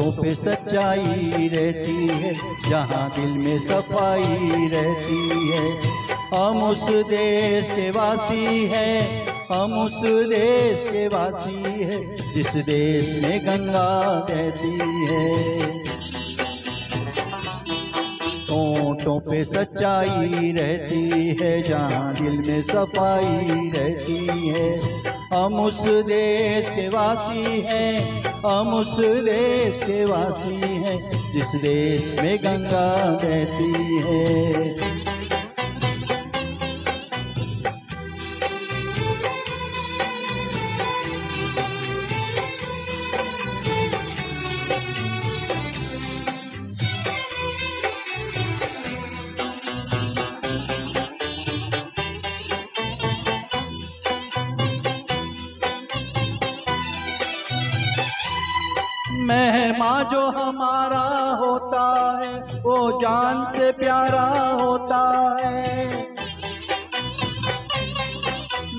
होठों पे सच्चाई रहती है, जहाँ दिल में सफाई रहती है। हम उस देश के वासी हैं, हम उस देश के वासी हैं, जिस देश में गंगा बहती है। होठों पे सच्चाई रहती है, जहाँ दिल में सफाई रहती है। हम उस देश के वासी हैं, हम उस देश के वासी हैं, जिस देश में गंगा बहती है। मेहमा जो हमारा होता है वो जान से प्यारा होता है।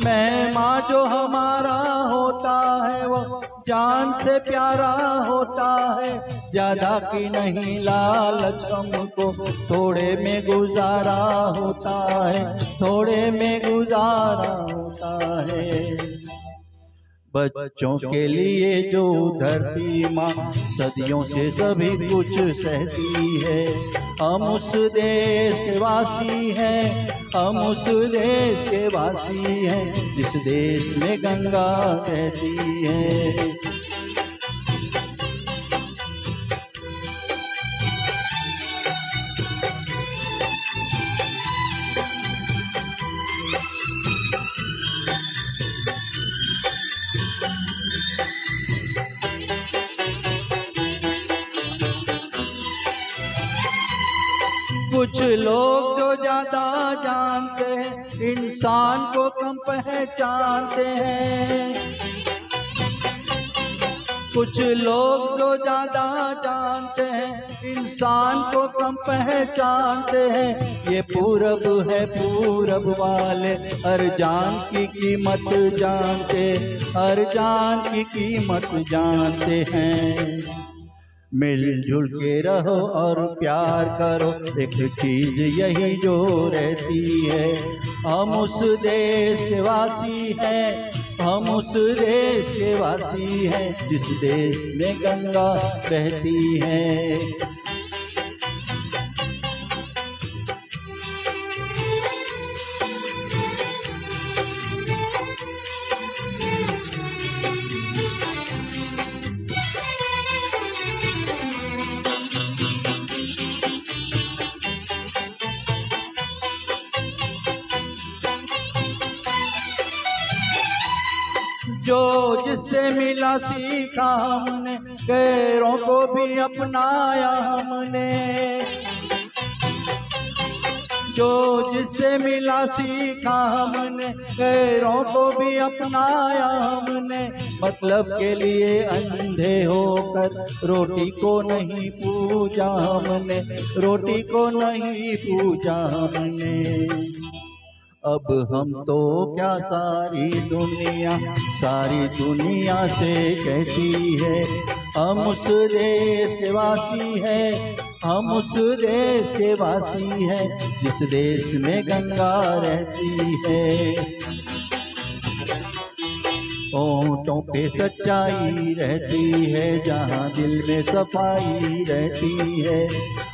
मेहमा जो हमारा होता है वो जान से प्यारा होता है। ज्यादा की नहीं लालच हमको, थोड़े में गुजारा होता है, थोड़े में गुजारा होता है। बच्चों के लिए जो धरती माँ सदियों से सभी कुछ सहती है। हम उस देश के वासी हैं, हम उस देश के वासी हैं, जिस देश में गंगा बहती है। कुछ लोग जो ज्यादा जानते हैं, इंसान को कम पहचानते हैं। कुछ लोग जो ज्यादा जानते हैं, इंसान को कम पहचानते हैं। ये पूरब है, पूरब वाले हर जान की कीमत जानते, हर जान की कीमत जानते हैं। मिलजुल के रहो और प्यार करो, एक चीज यही जो रहती है। हम उस देश के वासी हैं, हम उस देश के वासी हैं, जिस देश में गंगा बहती है। जो जिससे मिला सीखा हमने, गैरों को भी अपनाया हमने। जो जिससे मिला सीखा हमने, गैरों को भी अपनाया हमने। मतलब के लिए अंधे होकर रोटी को नहीं पूजा हमने, रोटी को नहीं पूजा हमने। अब हम तो क्या सारी दुनिया से कहती है। हम उस देश के वासी हैं, हम उस देश के वासी हैं, जिस देश में गंगा रहती है। होठों पे सच्चाई रहती है, जहाँ दिल में सफाई रहती है।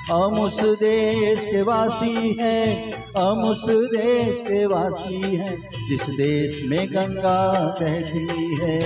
हम उस देश के वासी हैं, हम उस देश के वासी हैं, जिस देश में गंगा बहती है।